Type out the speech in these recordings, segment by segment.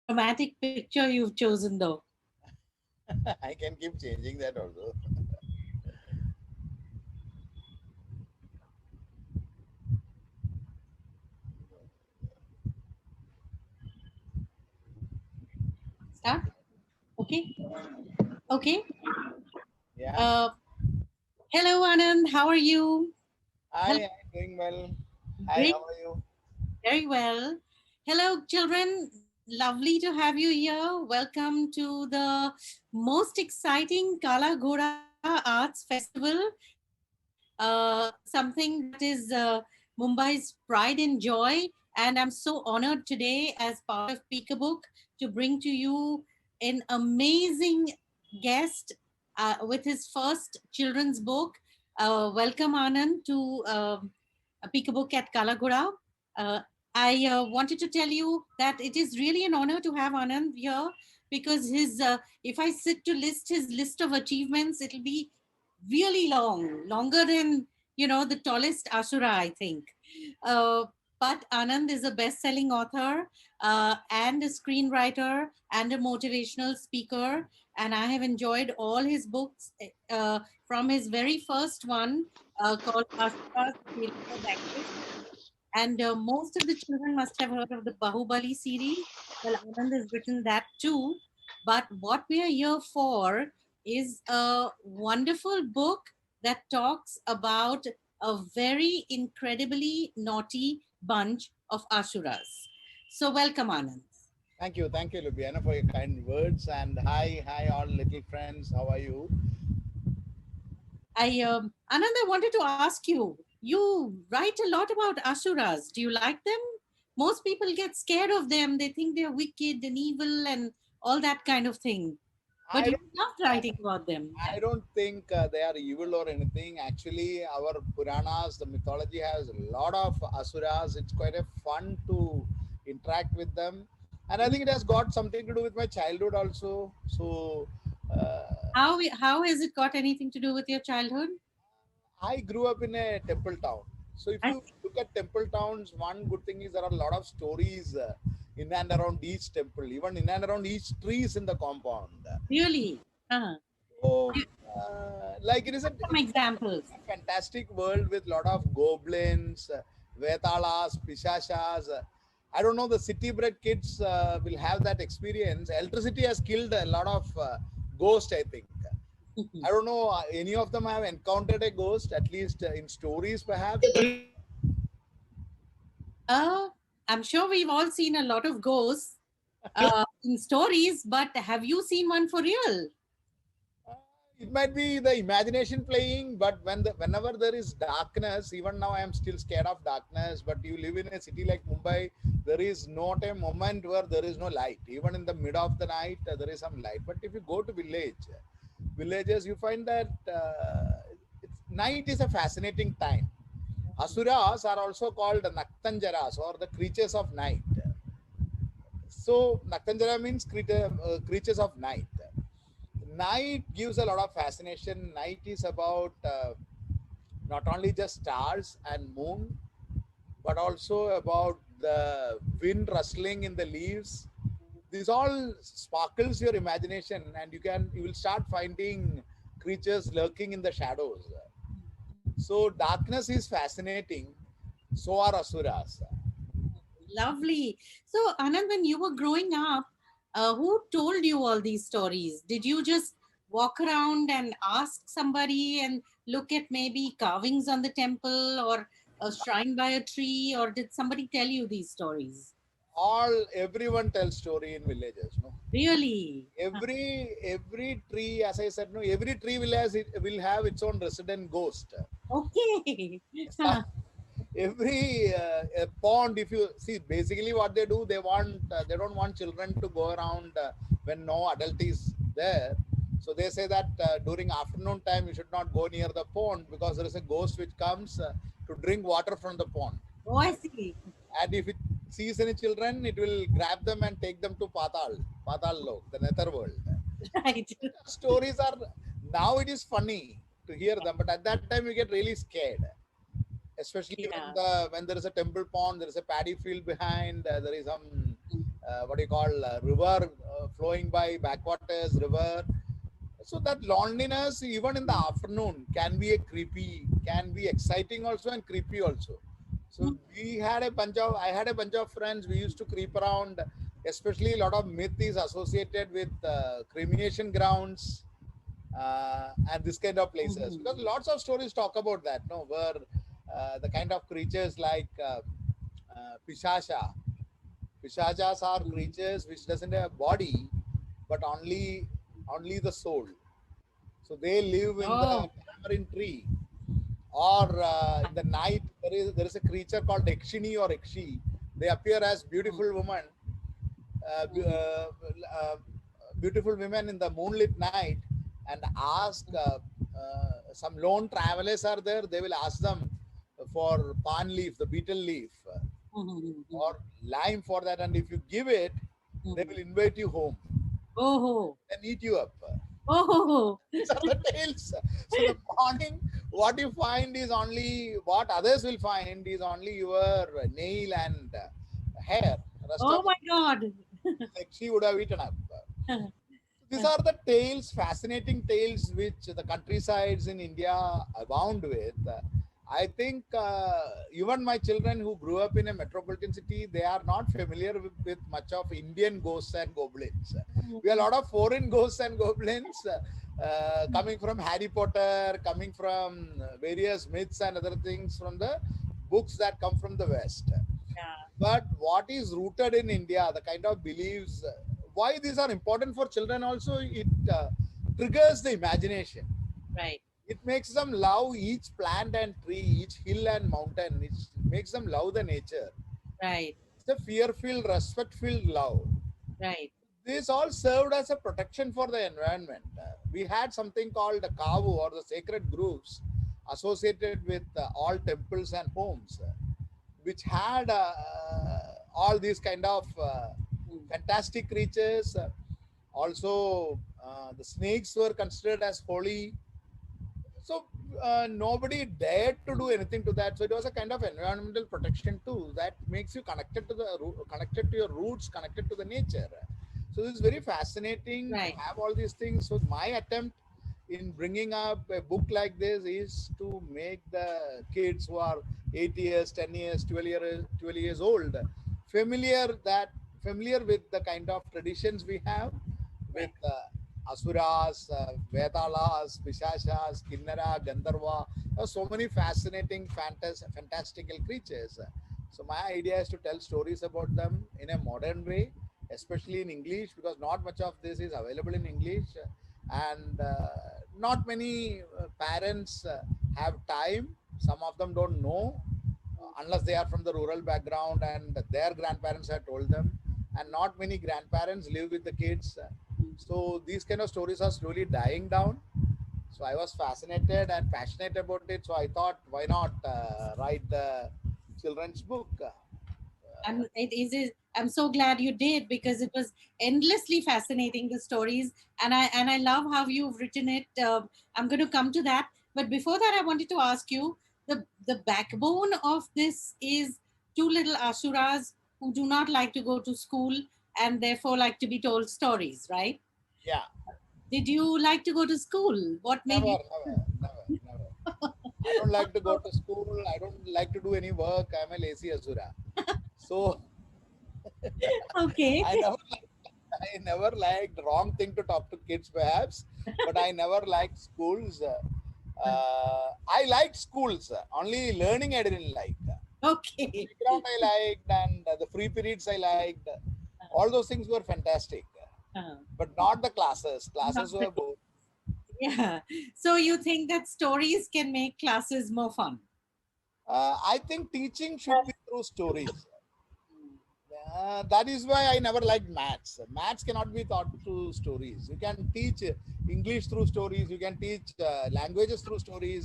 dramatic picture you've chosen, though. I can keep changing that also. Start. Okay. Okay. Yeah. Uh, Hello, Anand. How are you? Hello. Hi, I'm doing well. Hi, Great. how are you? Very well. Hello, children. Lovely to have you here. Welcome to the most exciting Kala Ghoda Arts Festival. Something that is Mumbai's pride and joy. And I'm so honored today, as part of Peekabook, to bring to you an amazing guest with his first children's book. Welcome, Anand, to Peekabook at Kalagoda. Uh, I wanted to tell you that it is really an honor to have Anand here because if I sit to list his list of achievements, it'll be really long, longer than the tallest Asura, I think. Uh, but Anand is a best-selling author and a screenwriter and a motivational speaker, and I have enjoyed all his books from his very first one called Asura's Tale of Vanquish. And most of the children must have heard of the Bahubali series. Well, Anand has written that too. But what we are here for is a wonderful book that talks about a very incredibly naughty bunch of Asuras. So, welcome, Anand. Thank you, Lubiana, for your kind words. And hi, all little friends. How are you? Anand, I wanted to ask you. You write a lot about Asuras. Do you like them? Most people get scared of them. They think they're wicked and evil and all that kind of thing. But I you don't. loved writing about them. I don't think they are evil or anything. Actually, our Puranas, the mythology has a lot of asuras. It's quite a fun to interact with them, and I think it has got something to do with my childhood also. So. How has it got anything to do with your childhood? I grew up in a temple town. So if I you see. look at temple towns, one good thing is there are a lot of stories in and around each temple, even in and around each trees in the compound. Really? Uh-huh. So, like Some examples. it's a fantastic world with a lot of goblins, vetalas, pishashas. I don't know, the city bred kids will have that experience. Electricity has killed a lot of ghosts, I think. I don't know, any of them have encountered a ghost, at least in stories, perhaps. Uh, I'm sure we've all seen a lot of ghosts in stories, but have you seen one for real? Uh, it might be the imagination playing, but whenever there is darkness, even now I am still scared of darkness. But you live in a city like Mumbai, there is not a moment where there is no light. Even in the mid of the night, there is some light. But if you go to villages, you find that night is a fascinating time. Asuras are also called Naktanjaras or the creatures of night. So Naktanjara means creatures of night. Night gives a lot of fascination. Night is about not only just stars and moon, but also about the wind rustling in the leaves. This all sparkles your imagination, and you will start finding creatures lurking in the shadows. So darkness is fascinating. So are asuras. Lovely. So, Anand, when you were growing up, who told you all these stories? Did you just walk around and ask somebody and look at maybe carvings on the temple or a shrine by a tree, or did somebody tell you these stories? Everyone tells story in villages. No, Really? every tree, as I said, no, every tree will have its own resident ghost. Okay. So, every pond, if you see, basically what they do, they don't want children to go around when no adult is there. So they say that during afternoon time you should not go near the pond because there is a ghost which comes to drink water from the pond. Oh, I see. And if it sees any children, it will grab them and take them to Patal Lok, the nether world. Right. Stories are, now it is funny to hear them, but at that time you get really scared, especially Yeah. when there is a temple pond, there is a paddy field behind, there is some what do you call river flowing by backwaters river. So that loneliness even in the afternoon can be a creepy, can be exciting also and creepy also. So I had a bunch of friends. We used to creep around, especially a lot of myth is associated with cremation grounds and this kind of places, because lots of stories talk about that, no, where the kind of creatures like Pishasha. Pishachas are creatures which doesn't have body, but only the soul. So they live in the Oh. tamarind tree, or in the night there is a creature called Ekshini or Ekshi. They appear as beautiful women, beautiful women in the moonlit night, and ask some lone travelers are there. They will ask them for pan leaf, the betel leaf, or lime for that, and if you give it, they will invite you home Oh. and eat you up. Oh. These are the tales. So the morning, what you find is only what others will find is only your nail and hair. Rest Oh of my God. like she would have eaten up. These are the tales, fascinating tales, which the countrysides in India abound with. I think even my children who grew up in a metropolitan city, they are not familiar with much of Indian ghosts and goblins. We have a lot of foreign ghosts and goblins coming from Harry Potter, coming from various myths and other things from the books that come from the West. Yeah. But what is rooted in India, the kind of beliefs, why these are important for children also, it triggers the imagination. Right. It makes them love each plant and tree, each hill and mountain. It makes them love the nature. Right. It's a fear-filled, respect-filled love. Right. This all served as a protection for the environment. We had something called the kavu, or the sacred groves, associated with all temples and homes, which had all these kind of fantastic creatures. Also, the snakes were considered as holy. So nobody dared to do anything to that. So it was a kind of environmental protection too, that makes you connected to connected to your roots, connected to the nature. So this is very fascinating to Right. have all these things. So my attempt in bringing up a book like this is to make the kids who are 8 years, 10 years, 12 years old familiar, that familiar with the kind of traditions we have with Right. Asuras, Vetalas, Pishashas, Kinnara, Gandharva. There are so many fascinating, fantastical creatures. So my idea is to tell stories about them in a modern way, especially in English, because not much of this is available in English, and not many parents have time. Some of them don't know unless they are from the rural background and their grandparents have told them, and not many grandparents live with the kids. So these kind of stories are slowly dying down. So I was fascinated and passionate about it. So I thought, why not write the children's book? And I'm so glad you did, because it was endlessly fascinating, the stories, and I love how you've written it. I'm going to come to that, but before that, I wanted to ask you, the backbone of this is two little asuras who do not like to go to school and therefore like to be told stories, right? Yeah, Did you like to go to school? What made never, you? never, never, never. I don't like to go to school. I don't like to do any work. I'm a lazy Asura. So Okay. I never I never liked, wrong thing to talk to kids perhaps, but I never liked schools. I liked schools. Only learning I didn't like. Okay. Playground I liked, and the free periods I liked. All those things were fantastic, but not the classes. Not Classes the- were both. yeah. So you think that stories can make classes more fun? I think teaching should be through stories. That is why I never liked maths. Maths cannot be taught through stories. You can teach English through stories. You can teach languages through stories.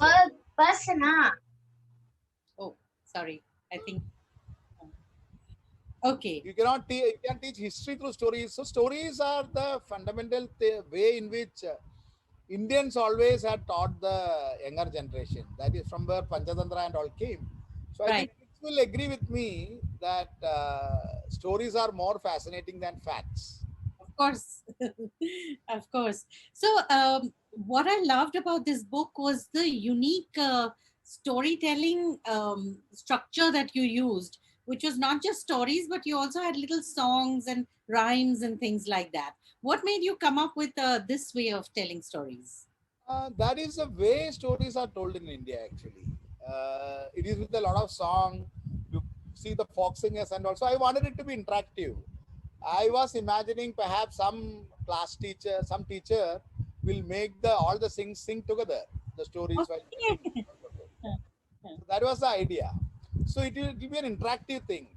Oh, sorry. I think. Okay. You cannot you can teach history through stories. So stories are the fundamental way in which Indians always had taught the younger generation. That is from where Panchatantra and all came. So I Right. think will agree with me that stories are more fascinating than facts. Of course. Of course. So, what I loved about this book was the unique storytelling structure that you used, which was not just stories, but you also had little songs and rhymes and things like that. What made you come up with this way of telling stories? That is the way stories are told in India, actually. It is with a lot of song. You see the folk singers, and also I wanted it to be interactive. I was imagining perhaps some class teacher, some teacher will make the all the sing together the stories while telling. Okay. So that was the idea. So it will be an interactive thing.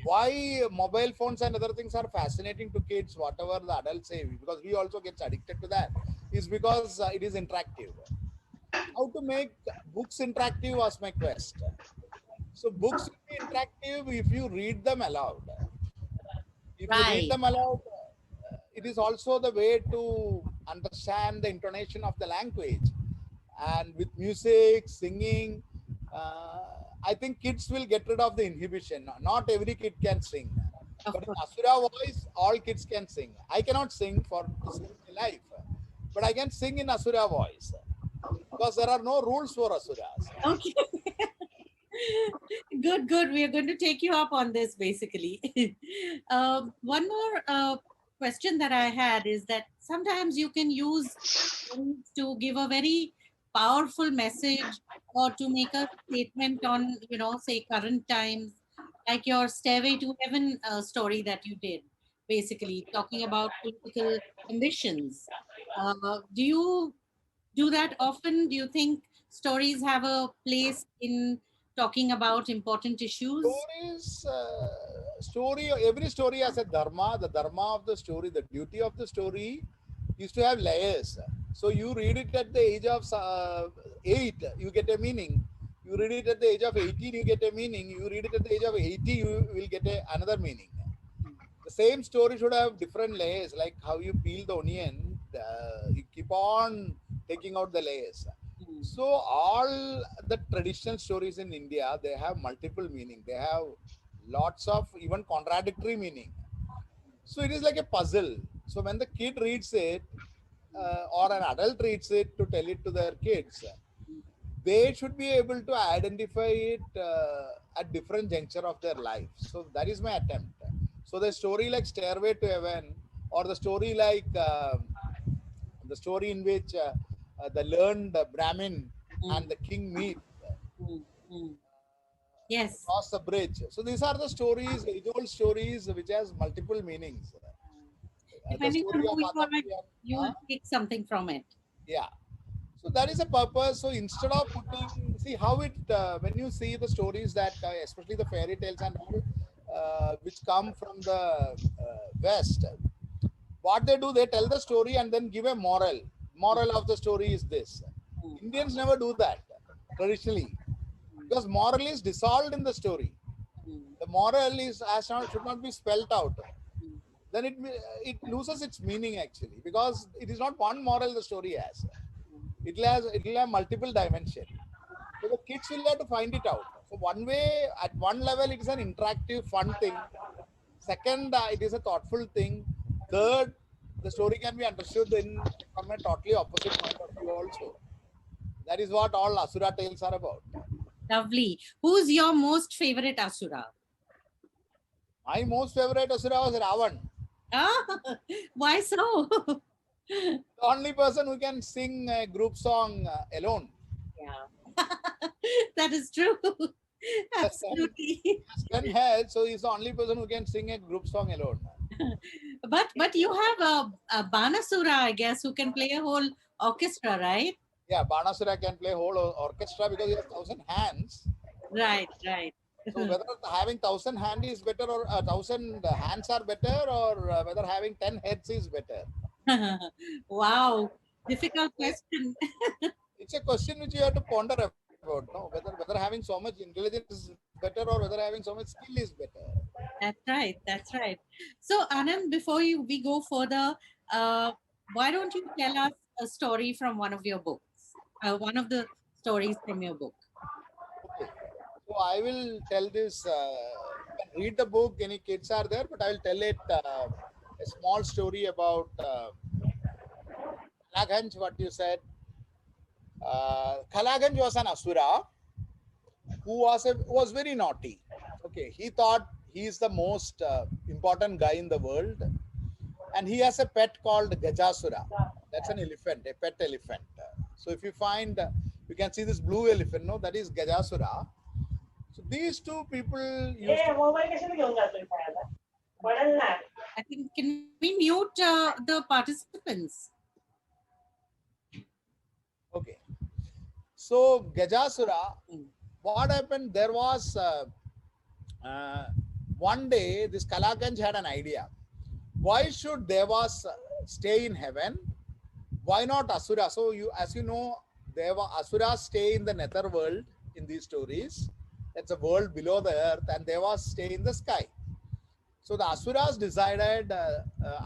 Why mobile phones and other things are fascinating to kids, whatever the adults say, because we also get addicted to that, is because it is interactive. How to make books interactive was my quest. So books will be interactive if you read them aloud. If you read Right. them aloud, it is also the way to understand the intonation of the language. And with music, singing, I think kids will get rid of the inhibition. Not every kid can sing. Of But in course. Asura voice, all kids can sing. I cannot sing for to save my life, but I can sing in Asura voice because there are no rules for Asuras. Okay. Good, good. We are going to take you up on this basically. One more question that I had is that sometimes you can use things to give a very powerful message or to make a statement on, say current times, like your Stairway to Heaven story that you did, basically talking about political ambitions. Do you do that often? Do you think stories have a place in talking about important issues? Stories, story, every story has a dharma. The dharma of the story, the duty of the story is to have layers. So you read it at the age of 8, you get a meaning. You read it at the age of 18, you get a meaning. You read it at the age of 80, you will get another meaning. The same story should have different layers, like how you peel the onion, you keep on taking out the layers. Mm. So all the traditional stories in India, they have multiple meaning. They have lots of even contradictory meaning. So it is like a puzzle. So when the kid reads it, or an adult reads it to tell it to their kids, they should be able to identify it at different juncture of their life. So that is my attempt. So the story like Stairway to Heaven, or the story like the story in which the learned Brahmin and Mm, the king meet mm, mm. Yes. across the bridge. So these are the stories, age-old stories which has multiple meanings. The Depending story on of who you are, Atapia, you will take something from it. yeah. So that is a purpose. So instead of putting, see how it, when you see the stories that, especially the fairy tales and all, which come from the West, what they do, they tell the story and then give a moral. Moral of the story is this. Mm, Indians never do that traditionally because moral is dissolved in the story. mm, The moral is as not, should not be spelled out. mm, Then it loses its meaning actually because it is not one moral the story has. It will have multiple dimension. So the kids will have to find it out. So one way, at one level, it is an interactive, fun thing. Second, it is a thoughtful thing. Third, the story can be understood in from a totally opposite point of view also. That is what all Asura tales are about. Lovely. Who's your most favorite Asura? My most favorite Asura was Ravan, Ah, why so? the only person who can sing a group song alone. Yeah, that is true. He has 10, Absolutely. he has 10 heads, so he's the only person who can sing a group song alone. But you have a Banasura, I guess, who can play a whole orchestra, right? Yeah, Banasura can play whole orchestra because he has 1,000 hands. Right, right. So whether having 1,000 hands is better or 1,000 hands are better, or whether having 10 heads is better. Wow, difficult question. It's a question which you have to ponder about. No, whether having so much intelligence is better or whether having so much skill is better. That's right. That's right. So, Anand, before we go further, uh, why don't you tell us a story from one of your books? One of the stories from your book. Okay. So I will tell this. You can read the book. Any kids are there, but I will tell it a small story about Kalaganj. What you said. Kalaganj was an asura who was very naughty. Okay, he thought he is the most important guy in the world, and he has a pet called Gajasura. That's an elephant, a pet elephant. So if you find, you can see this blue elephant. No, that is Gajasura. So these two people used to. I think, can we mute the participants? Okay. So Gajasura, what happened? There was uh, one day this Kalaganj had an idea. Why should Devas stay in heaven? Why not Asura? So you, as you know, Asuras stay in the nether world in these stories. That's a world below the earth, and Devas stay in the sky. So the Asuras decided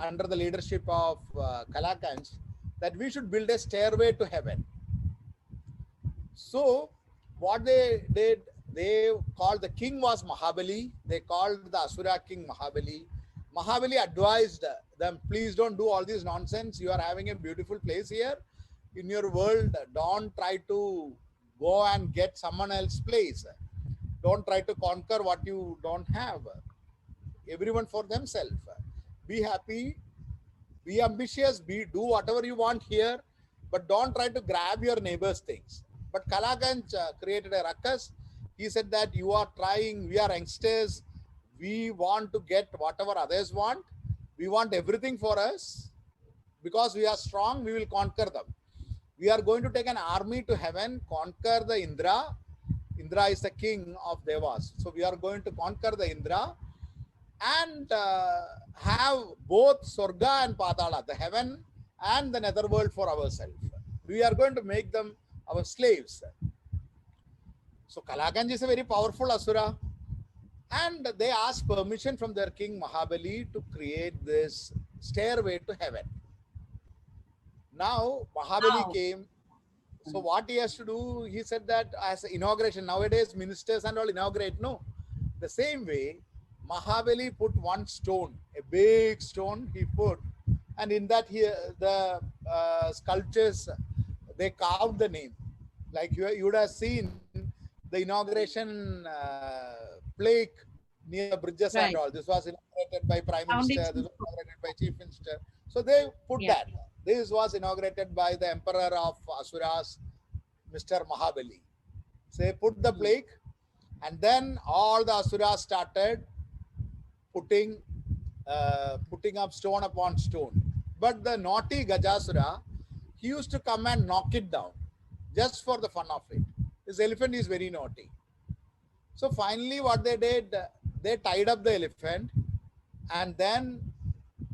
under the leadership of Kalakanj that we should build a stairway to heaven. So what they did, they called, the king was Mahabali. They called the Asura king Mahabali. Mahabali advised them, please don't do all this nonsense. You are having a beautiful place here in your world. Don't try to go and get someone else's place. Don't try to conquer what you don't have. Everyone for themselves. Be happy, be ambitious, do whatever you want here, but don't try to grab your neighbor's things. But Kalaganj created a ruckus. He said that you are trying, we are youngsters, we want to get whatever others want. We want everything for us. Because we are strong, we will conquer them. We are going to take an army to heaven, conquer the Indra. Indra is the king of Devas. So we are going to conquer the Indra and have both Sorga and Patala, the heaven and the netherworld for ourselves. We are going to make them our slaves. So Kalaganj is a very powerful Asura, and they asked permission from their king Mahabali to create this stairway to heaven. Now Mahabali came. So what he has to do, he said that as inauguration, nowadays ministers and all inaugurate, no. The same way, Mahabali put one stone, a big stone he put, and in that the sculptures, they carved the name. Like you would have seen the inauguration plaque near the bridges and all. This was inaugurated by Prime Minister, this was inaugurated by Chief Minister. So they put that. This was inaugurated by the Emperor of Asuras, Mr. Mahabali. So they put the plaque, and then all the Asuras started putting up stone upon stone. But the naughty Gajasura, he used to come and knock it down just for the fun of it. This elephant is very naughty. So finally what they did, they tied up the elephant, and then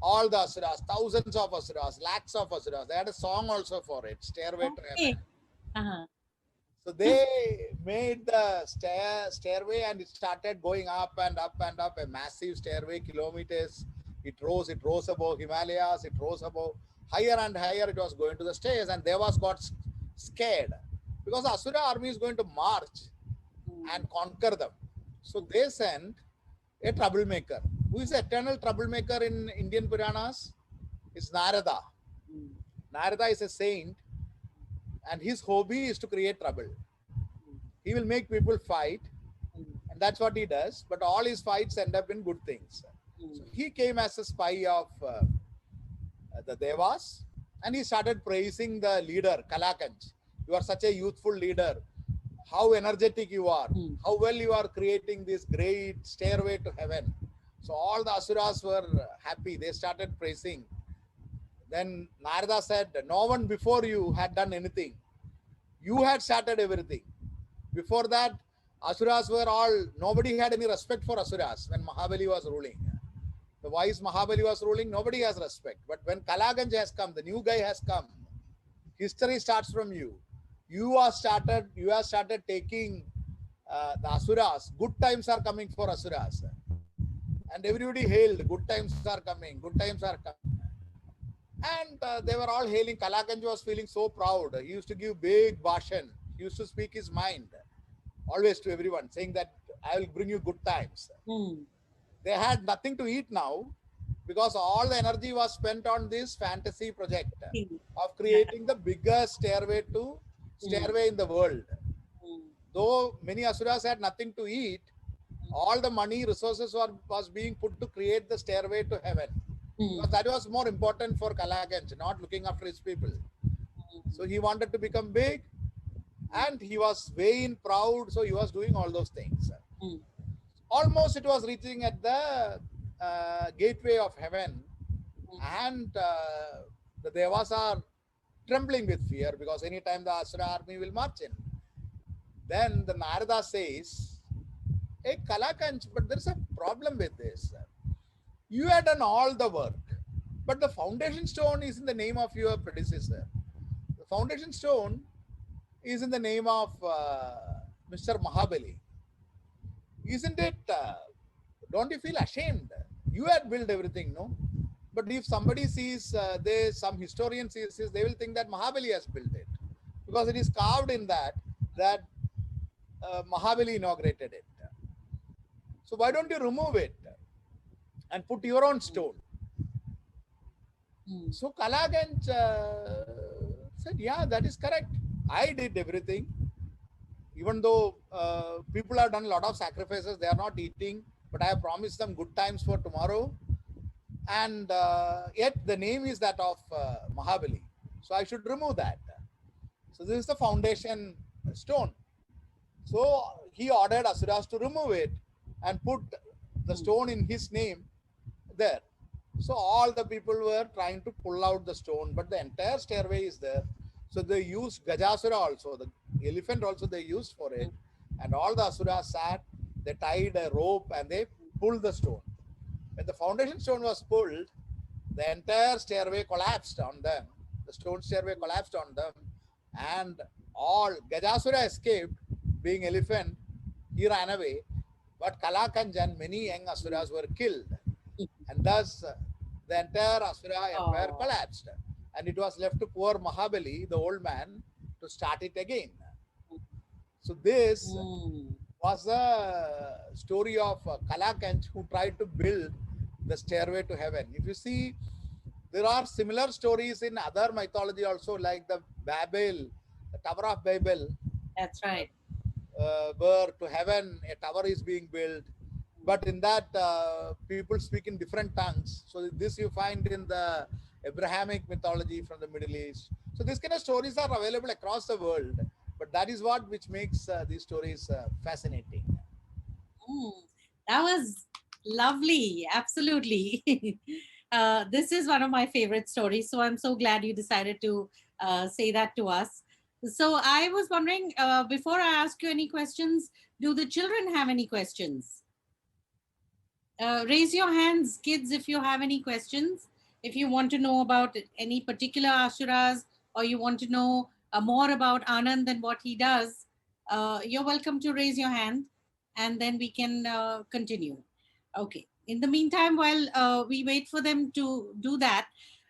all the Asuras, thousands of Asuras, lakhs of Asuras, they had a song also for it, Stairway to Heaven. So they made the stairway, and it started going up and up and up, a massive stairway, kilometers. It rose above Himalayas, it rose above, higher and higher it was going to the stairs, and Devas got scared because the Asura army is going to march and conquer them. So they sent a troublemaker. Who is the eternal troublemaker in Indian Puranas? It's Narada. Narada is a saint, and his hobby is to create trouble. He will make people fight, and that's what he does. But all his fights end up in good things. So he came as a spy of the Devas, and he started praising the leader, Kalakanj. You are such a youthful leader. How energetic you are. How well you are creating this great stairway to heaven. So all the Asuras were happy. They started praising. Then Narada said, no one before you had done anything. You had started everything. Before that, Asuras were all, nobody had any respect for Asuras when Mahabali was ruling. The wise Mahabali was ruling, nobody has respect. But when Kalaganj has come, the new guy has come, history starts from you. You have started taking the Asuras. Good times are coming for Asuras. And everybody hailed, good times are coming, good times are coming. And they were all hailing. Kalaganj was feeling so proud. He used to give big bhashan. He used to speak his mind. always to everyone, saying that I will bring you good times. Mm. They had nothing to eat now because all the energy was spent on this fantasy project of Yeah. creating the biggest Mm. stairway in the world. Mm. Though many asuras had nothing to eat, all the money resources was being put to create the stairway to heaven, because Mm. that was more important for Kalaganj, not looking after his people. So he wanted to become big, and he was vain, proud, so he was doing all those things. Mm. Almost it was reaching at the gateway of heaven, and the devas are trembling with fear because anytime the Asura army will march in. Then the Narada says, hey Kalakanch, but there's a problem with this. You had done all the work, but the foundation stone is in the name of your predecessor. The foundation stone is in the name of Mr. Mahabali. Isn't it? Don't you feel ashamed? You had built everything, no? But if somebody sees, some historian sees this, they will think that Mahabali has built it because it is carved in that Mahabali inaugurated it. So why don't you remove it and put your own stone? Mm. So Kalaganj said, yeah, that is correct. I did everything. Even though people have done a lot of sacrifices, they are not eating, but I have promised them good times for tomorrow. And yet the name is that of Mahabali. So I should remove that. So this is the foundation stone. So he ordered Asuras to remove it and put the stone in his name there. So all the people were trying to pull out the stone, but the entire stairway is there. So they used Gajasura also, the elephant also they used for it. And all the Asuras sat, they tied a rope and they pulled the stone. When the foundation stone was pulled, the entire stairway collapsed on them. The stone stairway collapsed on them, and all Gajasura escaped, being elephant. He ran away, but Kalakanj and many young Asuras were killed, and thus the entire Asura empire Oh. collapsed, and it was left to poor Mahabali, the old man, to start it again. So this Mm. was the story of Kalakanj, who tried to build the stairway to heaven. If you see, there are similar stories in other mythology also, like the Babel, the Tower of Babel, That's right. where to heaven a tower is being built. But in that, people speak in different tongues. So this you find in the Abrahamic mythology from the Middle East. So these kind of stories are available across the world. But that is what which makes these stories fascinating. Mm. That was lovely. Absolutely. This is one of my favorite stories. So I'm so glad you decided to say that to us. So I was wondering, before I ask you any questions, do the children have any questions? Raise your hands, kids, if you have any questions. If you want to know about any particular Ashuras, or you want to know more about Anand and what he does, you're welcome to raise your hand, and then we can continue. Okay. In the meantime, while we wait for them to do that,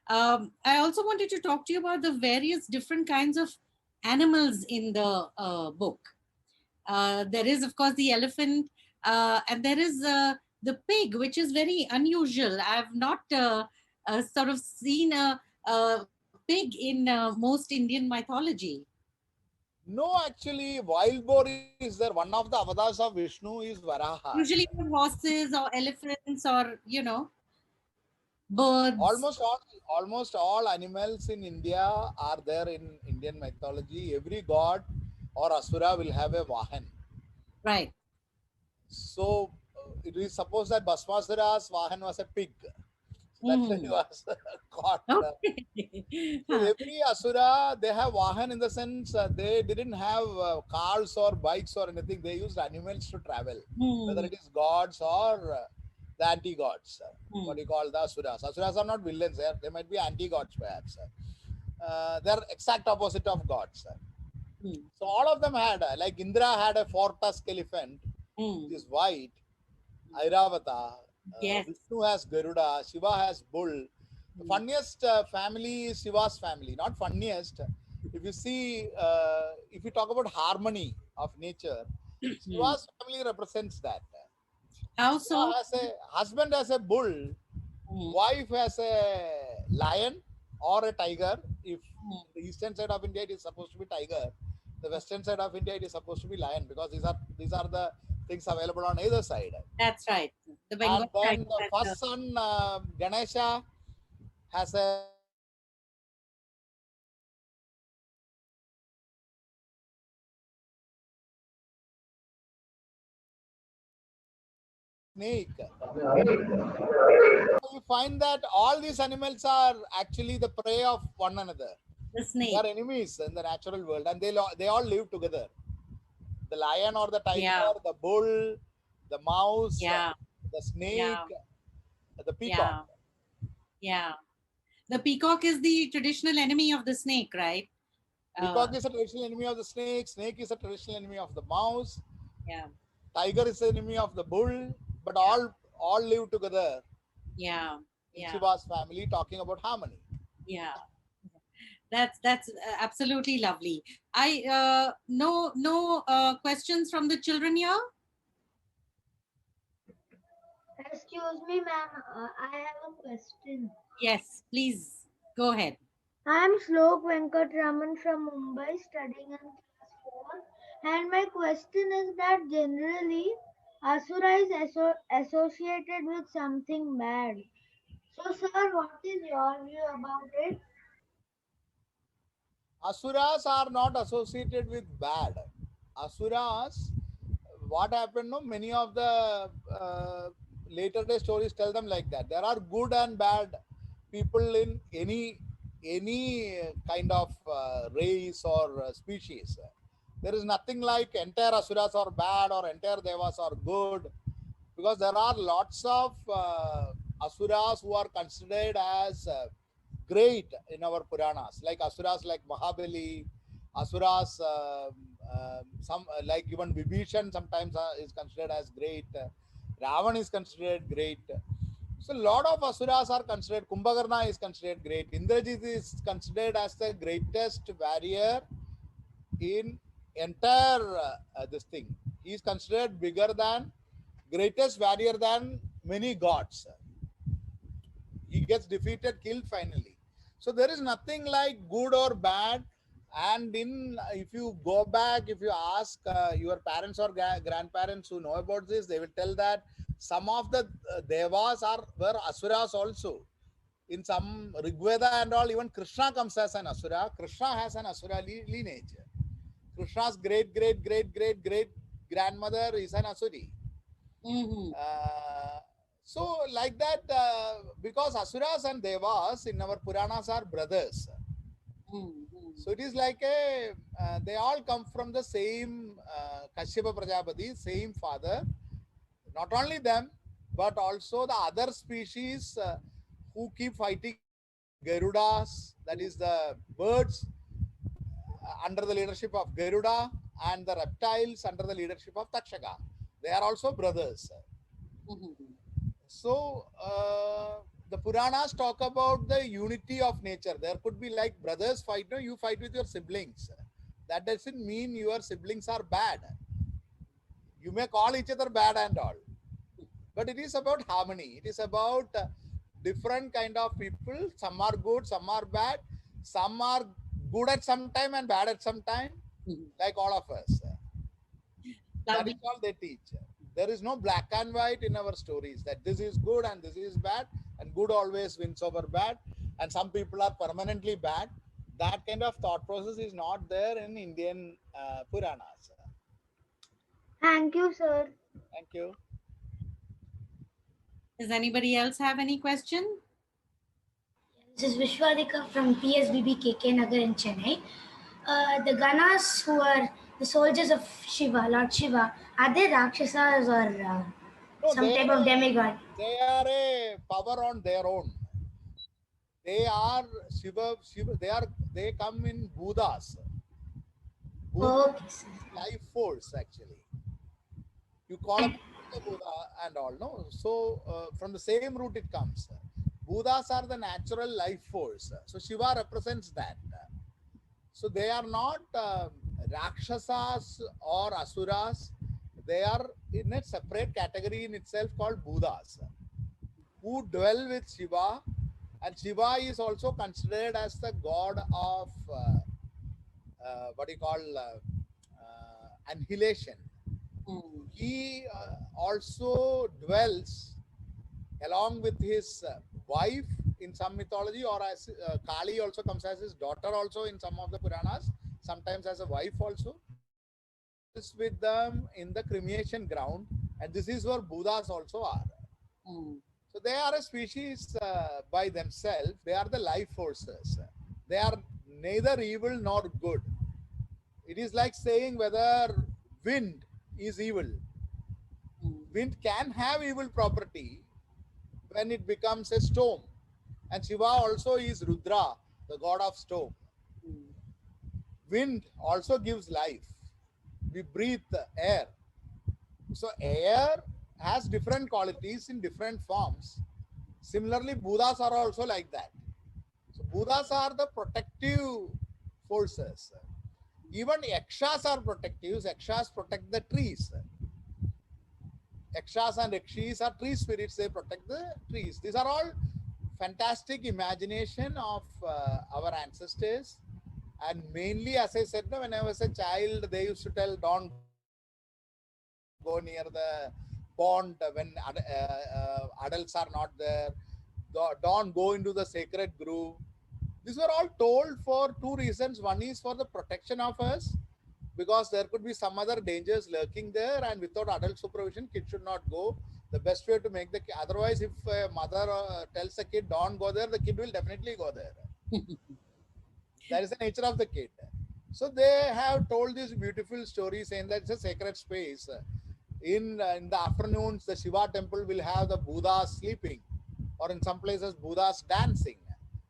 I also wanted to talk to you about the various different kinds of animals in the book. There is, of course, the elephant, and there is the pig, which is very unusual. I've not sort of seen a pig in most Indian mythology. No, actually, wild boar is there. One of the avatars of Vishnu is Varaha. Usually horses or elephants or, birds. Almost all animals in India are there in Indian mythology. Every god or asura will have a vahan. Right. So it is supposed that Bhasmasura's vahan was a pig. So that's why he Mm. was caught. Okay. So every asura, they have vahan in the sense they didn't have cars or bikes or anything. They used animals to travel, whether Hmm. it is gods or the anti-gods. What Hmm. do you call the asuras? Asuras are not villains. They might be anti-gods perhaps. They're exact opposite of gods. Hmm. So all of them had, like Indra had a four-tusked elephant, Hmm. which is white. Airavata. Yes. Vishnu has Garuda. Shiva has bull. The Hmm. funniest family is Shiva's family. Not funniest. If you see, if you talk about harmony of nature, Shiva's family represents that. How Shiva so? has a husband as a bull, Mm, wife as a lion or a tiger. If mm. the eastern side of India it is supposed to be tiger, the western side of India it is supposed to be lion, because these are the things available on either side. That's right. The And Bengal then tiger the has first son, Ganesha, has a snake. You find that all these animals are actually the prey of one another. the They are snake. enemies in the natural world, and they all live together. The lion or the Yeah, tiger, the bull, the mouse, yeah, the snake, yeah, the peacock. yeah, yeah. The peacock is the traditional enemy of the snake, right? Uh, Peacock is a traditional enemy of the snake. Snake is a traditional enemy of the mouse. yeah, Tiger is the enemy of the bull. But yeah, all live together yeah, in yeah, Shiva's family, talking about harmony. yeah. That's absolutely lovely. I no questions from the children here. Excuse me, ma'am. I have a question. Yes, please go ahead. I am Slok Venkatraman from Mumbai, studying in class 4. And my question is that generally, Asura is associated with something bad. So, sir, what is your view about it? Asuras are not associated with bad. Asuras, what happened? No, many of the later day stories tell them like that. There are good and bad people in any kind of race or species. There is nothing like entire asuras are bad or entire devas are good, because there are lots of asuras who are considered as great in our Puranas, like asuras like Mahabali, asuras, some like even Vibhishan sometimes is considered as great. Ravan is considered great. So a lot of asuras are considered. Kumbhakarna is considered great. Indrajit is considered as the greatest warrior in entire this thing. He is considered bigger than, greatest warrior than many gods. He gets defeated, killed finally. So there is nothing like good or bad. And if you go back, if you ask your parents or grandparents who know about this, they will tell that some of the devas were asuras also. In some Rigveda and all, even Krishna comes as an asura. Krishna has an asura lineage. Krishna's great grandmother is an asuri. Mm-hmm. Uh, so like that, because asuras and devas in our Puranas are brothers. Mm-hmm. So it is like they all come from the same Kashyapa Prajapati, same father. Not only them, but also the other species who keep fighting Garudas, that is the birds under the leadership of Garuda, and the reptiles under the leadership of Takshaka. They are also brothers. Mm-hmm. So the Puranas talk about the unity of nature. There could be like brothers fight. No, you fight with your siblings. That doesn't mean your siblings are bad. You may call each other bad and all, but it is about harmony. It is about different kind of people. Some are good, some are bad. Some are good at some time and bad at some time, Mm-hmm. like all of us. That is Lovely. all they teach. There is no black and white in our stories that this is good and this is bad, and good always wins over bad, and some people are permanently bad. That kind of thought process is not there in Indian Puranas. Thank you, sir. Thank you. Does anybody else have any question? This is Vishwadika from PSBB KK Nagar in Chennai. The Ganas, who are the soldiers of Shiva, Lord Shiva, are they Rakshasas or No, some type of demigod? they are a power on their own. They are Shiva. They come in Buddhas. Buddha Okay, sir. life force actually. You call And up the Buddha and all, no? So from the same root it comes. Buddhas are the natural life force. So Shiva represents that. So they are not Rakshasas or Asuras. they are in a separate category in itself called Buddhas, who dwell with Shiva, and Shiva is also considered as the god of what you call annihilation. Mm. He also dwells along with his wife in some mythology, or as Kali also comes as his daughter also in some of the Puranas, sometimes as a wife also. Dwells with them in the cremation ground, and this is where Buddhas also are. Mm. So they are a species by themselves. They are the life forces. They are neither evil nor good. It is like saying whether wind is evil. Mm. Wind can have evil property when it becomes a storm. And Shiva also is Rudra, the god of storm. Mm. Wind also gives life. We breathe the air. So air has different qualities in different forms. Similarly, Buddhas are also like that. So Buddhas are the protective forces. Even Yakshas are protective. Yakshas protect the trees. Yakshas and Yakshis are tree spirits. They protect the trees. These are all fantastic imagination of our ancestors. And mainly, as I said, when I was a child, they used to tell, don't go near the pond when adults are not there. Don't go into the sacred grove. These were all told for two reasons. One is for the protection of us, because there could be some other dangers lurking there, and without adult supervision, kids should not go. The best way to make the otherwise, if a mother tells a kid don't go there, the kid will definitely go there. That is the nature of the kid. So they have told this beautiful story saying that it's a sacred space. In the afternoons, the Shiva temple will have the Buddhas sleeping, or in some places, Buddhas dancing.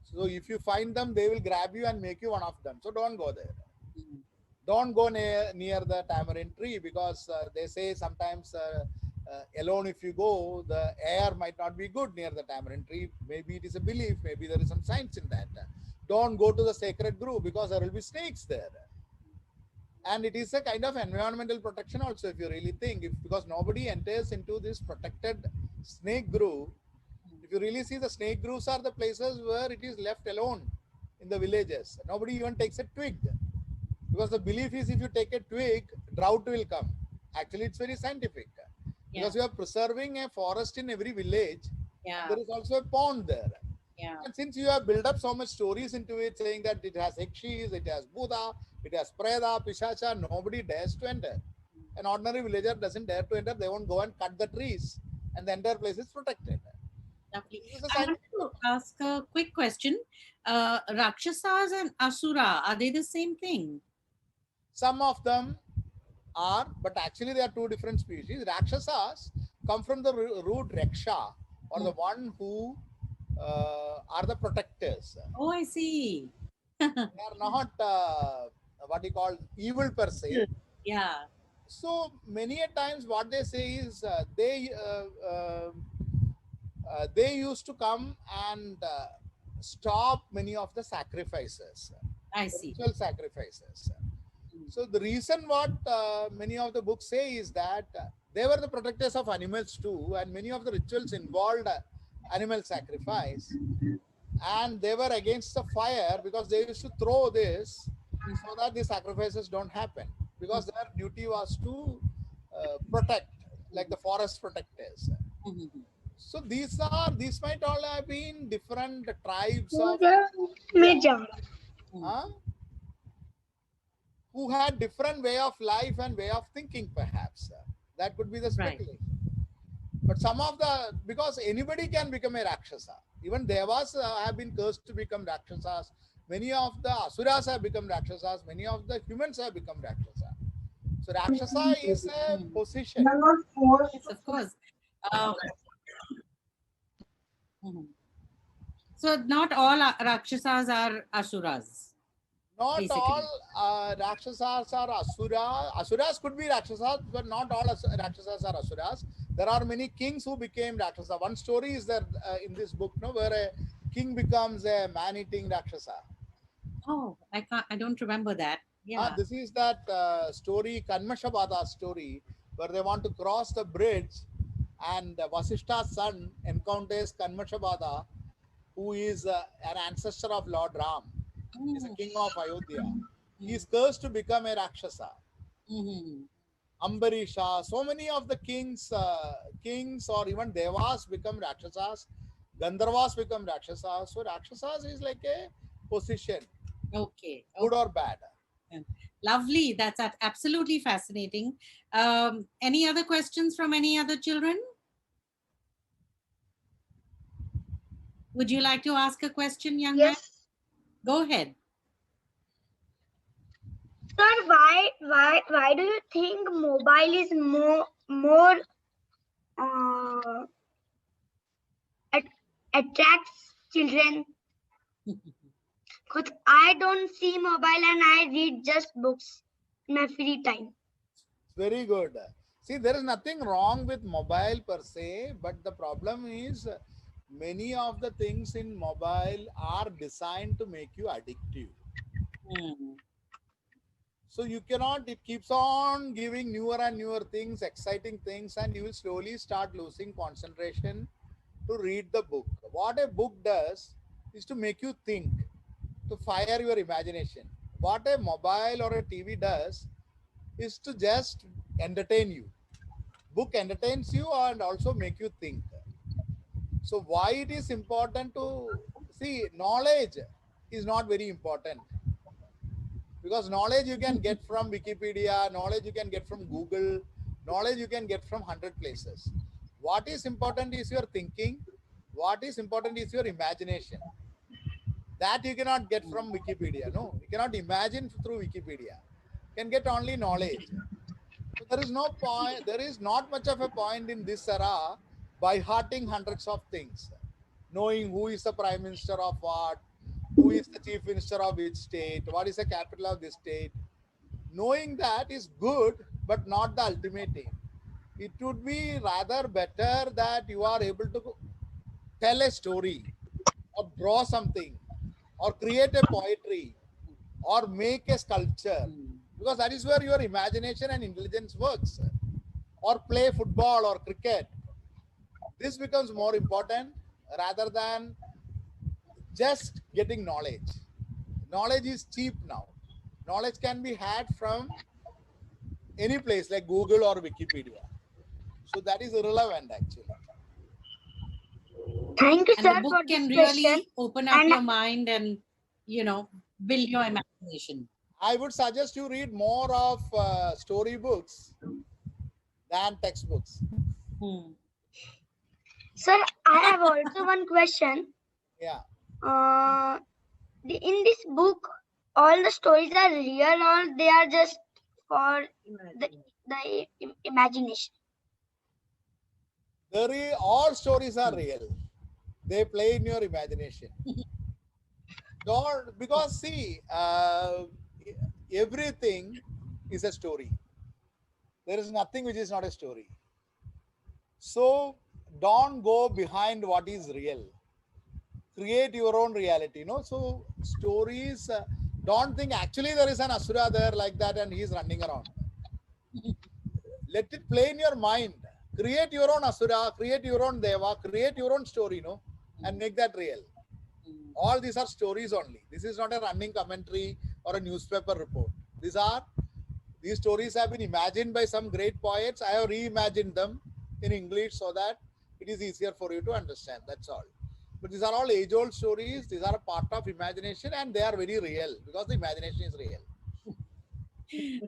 So if you find them, they will grab you and make you one of them. So don't go there. Mm. Don't go near the tamarind tree, because they say sometimes alone if you go, the air might not be good near the tamarind tree. Maybe it is a belief, maybe there is some science in that. Don't go to the sacred grove, because there will be snakes there. And it is a kind of environmental protection also, if you really think, because nobody enters into this protected snake grove. If you really see, the snake grooves are the places where it is left alone in the villages. Nobody even takes a twig, because the belief is if you take a twig, drought will come. Actually, it's very scientific, Yeah. because you are preserving a forest in every village, Yeah. and there is also a pond there. Yeah. And since you have built up so much stories into it, saying that it has Yakshis, it has Buddha, it has Preda, Pishacha, nobody dares to enter. An ordinary villager doesn't dare to enter. They won't go and cut the trees, and the entire place is protected. Lovely. This is a I want scientific. to ask a quick question. Rakshasas and Asura, are they the same thing? Some of them are, but actually they are two different species. Rakshasas come from the root Raksha, or the one who are the protectors. Oh, I see. They are not what you call evil per se. Yeah. So many a times what they say is they used to come and stop many of the sacrifices, I see. ritual sacrifices. So the reason what many of the books say is that they were the protectors of animals too, and many of the rituals involved animal sacrifice, and they were against the fire, because they used to throw this so that the sacrifices don't happen, because their duty was to protect, like the forest protectors. Mhm. So these might all have been different tribes of uh, who had different way of life and way of thinking, perhaps. That could be the Right. speculation. But some of the, because anybody can become a Rakshasa. Even Devas have been cursed to become Rakshasas. Many of the Asuras have become Rakshasas. Many of the humans have become Rakshasa. So Rakshasa is a position. Yes, of course. Uh, mhm. So not all Rakshasas are Asuras, Not basically. all Rakshasas are Asura. Asuras could be Rakshasas, but not all Rakshasas are Asuras. There are many kings who became Rakshasa. One story is there in this book, no, where a king becomes a man-eating Rakshasa. Oh, I don't remember that. Yeah. This is that story, Kanmashabada story, where they want to cross the bridge, and Vasishta's son encounters Kanmashabada, who is an ancestor of Lord Ram. He's a king of Ayodhya. He is cursed to become a Rakshasa. Mhm. Ambarisha, so many of the kings or even Devas become Rakshasas. Gandharvas become Rakshasas. So Rakshasas is like a position, Okay. good or bad. Lovely. That's absolutely fascinating. Any other questions from any other children? Would you like to ask a question, young man? Yes. Go ahead. Sir, why do you think mobile is more uh, attracts children? Because I don't see mobile and I read just books in my free time. Very good. See, there is nothing wrong with mobile per se, but the problem is many of the things in mobile are designed to make you addictive. Hmm. So you cannot, it keeps on giving newer and newer things, exciting things, and you will slowly start losing concentration to read the book. What a book does is to make you think, to fire your imagination. What a mobile or a TV does is to just entertain you. Book entertains you and also make you think. So why it is important to see, knowledge is not very important, because knowledge you can get from Wikipedia, knowledge you can get from Google, knowledge you can get from 100 places. What is important is your thinking. What is important is your imagination. That you cannot get from Wikipedia. No, you cannot imagine through Wikipedia. You can get only knowledge. So there is no point, there is not much of a point in this era by hearting hundreds of things, knowing who is the prime minister of what, who is the chief minister of which state, what is the capital of this state. Knowing that is good, but not the ultimate aim. It would be rather better that you are able to tell a story or draw something or create a poetry or make a sculpture, because that is where your imagination and intelligence works, or play football or cricket. This becomes more important rather than just getting knowledge. Knowledge is cheap now. Knowledge can be had from any place like Google or Wikipedia. So that is irrelevant actually. Thank you, And the sir, book for this can question. really open up And your mind and, build your imagination. I would suggest you read more of story books than textbooks. sir, I have also one question. Yeah. In this book, all the stories are real or they are just for the imagination? All stories are real. They play in your imagination. Don't, because see, everything is a story. There is nothing which is not a story. So don't go behind what is real. Create your own reality. So stories, don't think actually there is an Asura there like that and he's running around. Let it play in your mind. Create your own Asura, create your own Deva, create your own story, and make that real. All these are stories only. This is not a running commentary or a newspaper report. These stories have been imagined by some great poets. I have reimagined them in English so that it is easier for you to understand. That's all. But these are all age-old stories. These are a part of imagination and they are very real because the imagination is real.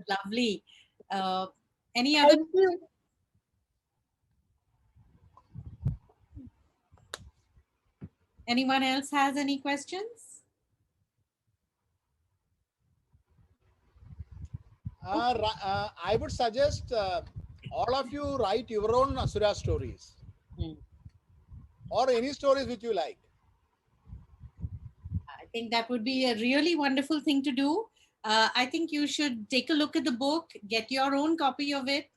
Lovely. Any other? Thank you. Anyone else has any questions? I would suggest all of you write your own Asura stories or any stories which you like. I think that would be a really wonderful thing to do. I think you should take a look at the book, get your own copy of it,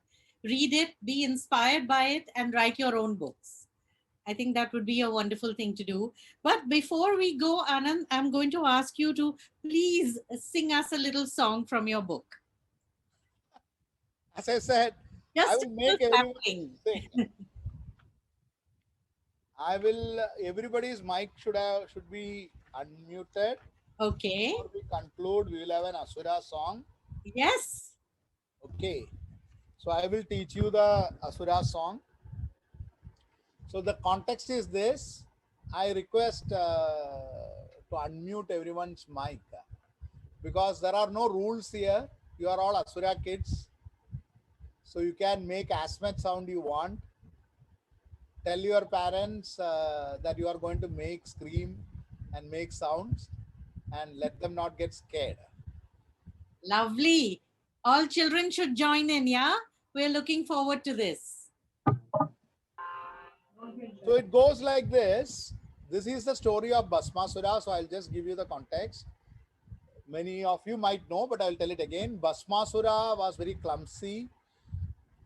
read it, be inspired by it, and write your own books. I think that would be a wonderful thing to do. But before we go, Anand, I'm going to ask you to please sing us a little song from your book. As I said, Just will make a everyone sampling. sing. Everybody's mic should be unmuted. Okay. Before we conclude, we will have an Asura song. Yes. Okay. So I will teach you the Asura song. So the context is this. I request to unmute everyone's mic because there are no rules here. You are all Asura kids. So you can make as much sound you want. Tell your parents that you are going to make scream and make sounds and let them not get scared. Lovely. All children should join in, yeah? We're looking forward to this. So it goes like this. This is the story of Bhasmasura. So I'll just give you the context. Many of you might know, but I'll tell it again. Bhasmasura was very clumsy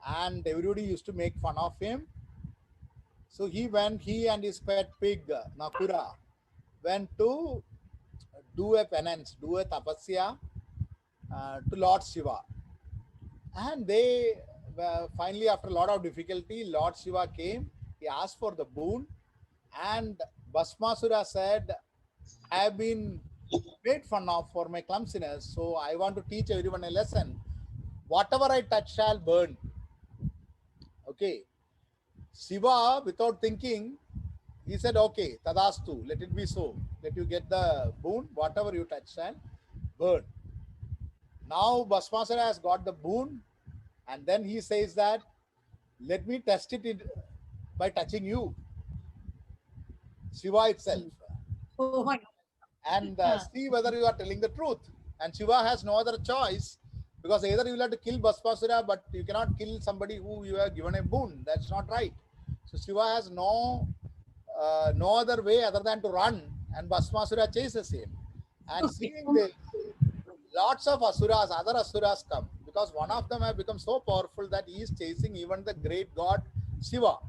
and everybody used to make fun of him. So he and his pet pig, Nakura, went to do a penance, do a tapasya to Lord Shiva. And they finally, after a lot of difficulty, Lord Shiva came. He asked for the boon. And Bhasmasura said, I have been made fun of for my clumsiness. So I want to teach everyone a lesson. Whatever I touch shall burn. Okay. Shiva, without thinking, he said, okay, tadastu, let it be so. Let you get the boon, whatever you touch shall burn. Now Bhasmasura has got the boon, and then he says that, let me test it by touching you, Shiva itself. Oh my God. And see whether you are telling the truth. And Shiva has no other choice, because either you will have to kill Bhasmasura, but you cannot kill somebody who you have given a boon. That's not right. So Shiva has no other way other than to run, and Bhasmasura chases him. And seeing this, lots of asuras, other asuras come, because one of them have become so powerful that he is chasing even the great god Shiva.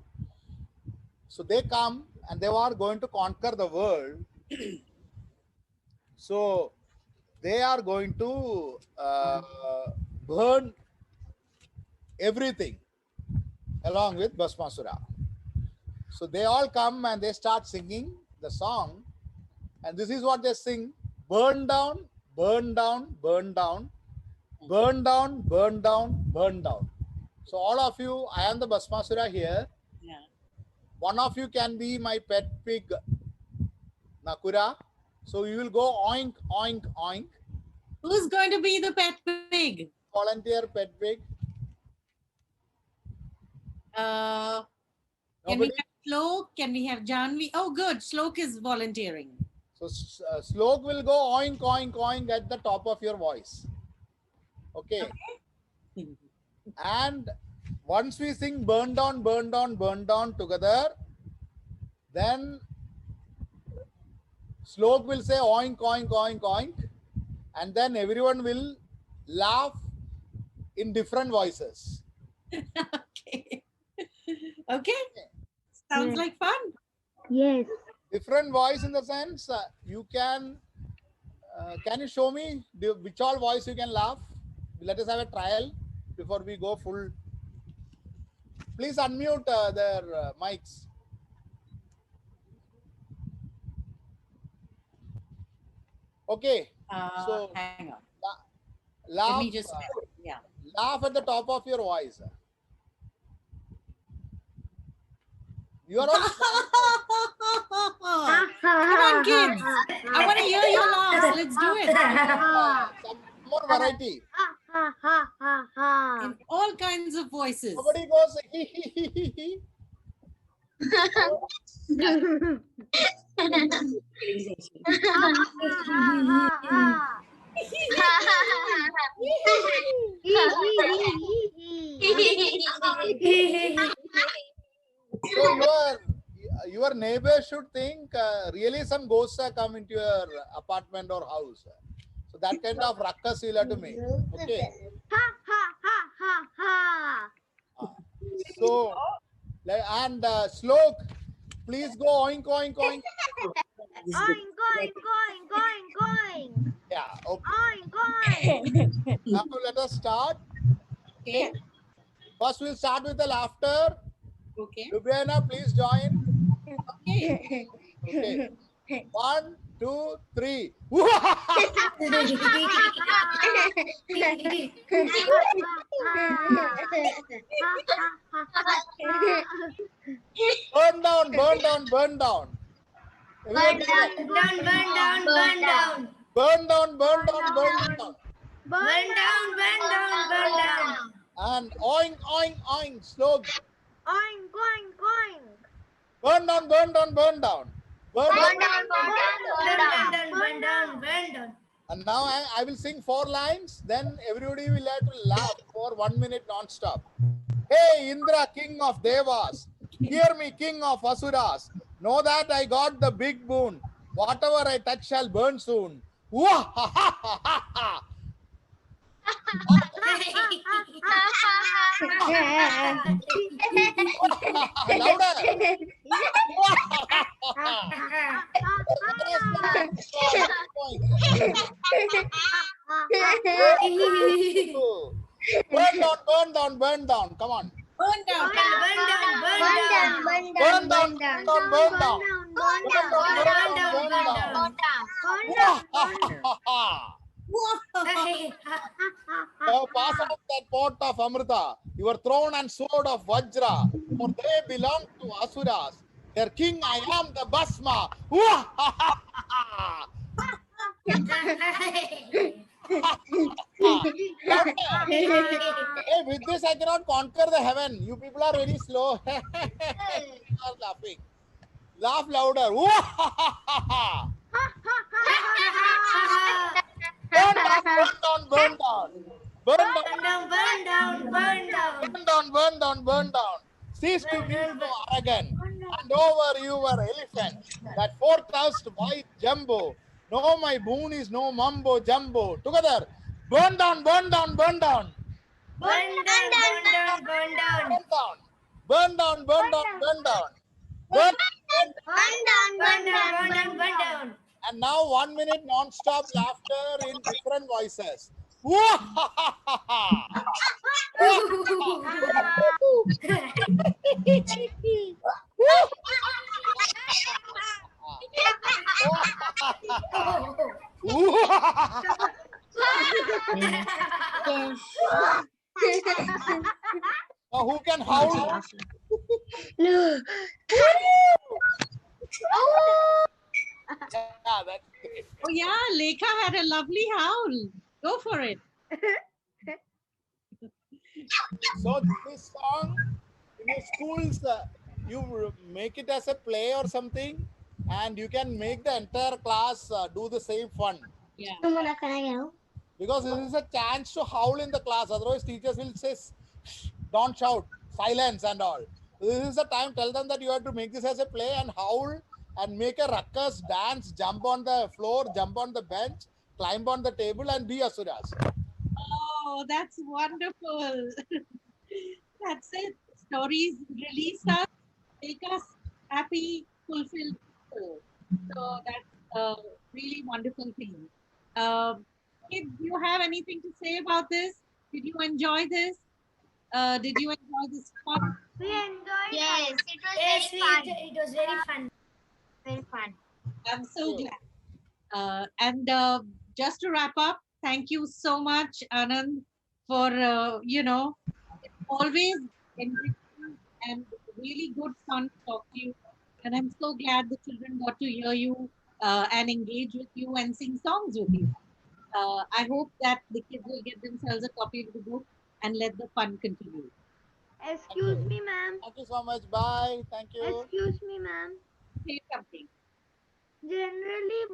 So they come and they are going to conquer the world. So they are going to burn everything along with Bhasmasura. So they all come and they start singing the song. And this is what they sing: burn down, burn down, burn down, burn down, burn down, burn down. So all of you, I am the Bhasmasura here. Yeah. One of you can be my pet pig, Nakura. So you will go oink, oink, oink. Who's going to be the pet pig? Volunteer pet pig. Can we Nobody? have Slok? Can we have Janvi? Oh, good. Slok is volunteering. So Slok will go oink, oink, oink at the top of your voice. Okay. And once we sing burn down, burn down, burn down together, then Slok will say oink, oink, oink, oink. And then everyone will laugh in different voices. Okay. Okay. Sounds like fun. Yes. Different voice in the sense, you can you show me which all voice you can laugh? Let us have a trial before we go full. Please unmute their mics. Okay. So hang on. laugh, Let me just, yeah. laugh at the top of your voice. You are all Come on, kids. I want to hear your laughs. Let's do it. some more variety. Ha ha ha ha. In all kinds of voices. Somebody goes hee hee hee hee hee. So your neighbor should think really some ghosts are come into your apartment or house. So that kind of ruckus you'll have to make. Okay. Ha ha ha ha ha. So and Slok, please go oink oink oink. Going, going, going, going, going. Yeah. Okay. Going, going. Now let us start. Okay. First, we'll start with the laughter. Okay. Lubiana, please join. Okay. Okay. 1, 2, 3. Burn down, burn down, burn down. Everybody say, Burn down, burn down. burn down, burn down, burn down. Burn down, burn down, burn down. And oink, oink, oink. Slow. Oink, oink, oink. Burn down, burn down, burn down. Burn down. Burn down, burn down, burn down. And now I will sing 4 lines. Then everybody will have to laugh for 1 minute non-stop. Hey Indra, king of Devas. Hear me, king of Asuras. Know that I got the big boon. Whatever I touch shall burn soon. Wah, ha, ha, ha, ha, ha. Louder. Burn down, burn down, burn down. Come on. Burn down. Burn down, burn down, burn down. Now pass out that pot of Amrita, your throne and sword of Vajra, for they belong to Asuras. Their king, I am the Basma. Hey, with this I cannot conquer the heaven. You people are very slow. You are laughing. Laugh louder. Burn down, burn down, burn down. Burn down, Burn down, burn down. burn down, burn down, burn down. Cease to be so arrogant. And over your elephant, that four-tusked white jumbo. No, my boon is no mumbo jumbo. Together, burn down, burn down, burn down. Burn down, burn down. Burn down. Burn down, burn down, burn down. Burn Burn down. And now 1 minute non-stop laughter in different voices. Now who can howl? Yeah, that's great. Oh yeah, Lekha had a lovely howl. Go for it. So this song in your schools, you make it as a play or something, and you can make the entire class do the same fun. Yeah. Because this is a chance to howl in the class. Otherwise, teachers will say, "Shh, don't shout, silence and all." This is the time. Tell them that you have to make this as a play and howl and make a ruckus, dance, jump on the floor, jump on the bench, climb on the table, and be Asuras. Oh, that's wonderful. That's it. Stories release us, make us happy, fulfilled people. So that's a really wonderful thing. Kids, do you have anything to say about this? Did you enjoy this? Did you enjoy this fun? We enjoyed Yes, it. it was Yes, very fun. it was very fun. Very fun. I'm so glad. And just to wrap up, thank you so much, Anand, for it's always enriching and really good fun to talk to you. And I'm so glad the children got to hear you and engage with you and sing songs with you. I hope that the kids will get themselves a copy of the book and let the fun continue. Excuse me, ma'am. Thank you so much. Bye. Thank you. Excuse me, ma'am. Say something. Generally,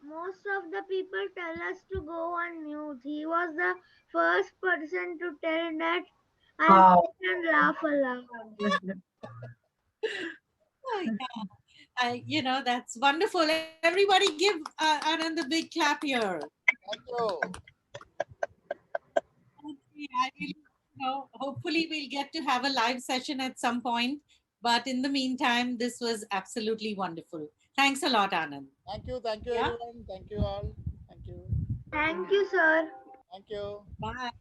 most of the people tell us to go on mute. He was the first person to tell that I can laugh aloud. Oh, yeah. That's wonderful. Everybody give Anand a big clap here. Thank you. Okay, I really, hopefully we'll get to have a live session at some point. But in the meantime, this was absolutely wonderful. Thanks a lot, Anand. Thank you. Thank you, Yeah. everyone. Thank you all. Thank you. Thank you, sir. Thank you. Bye.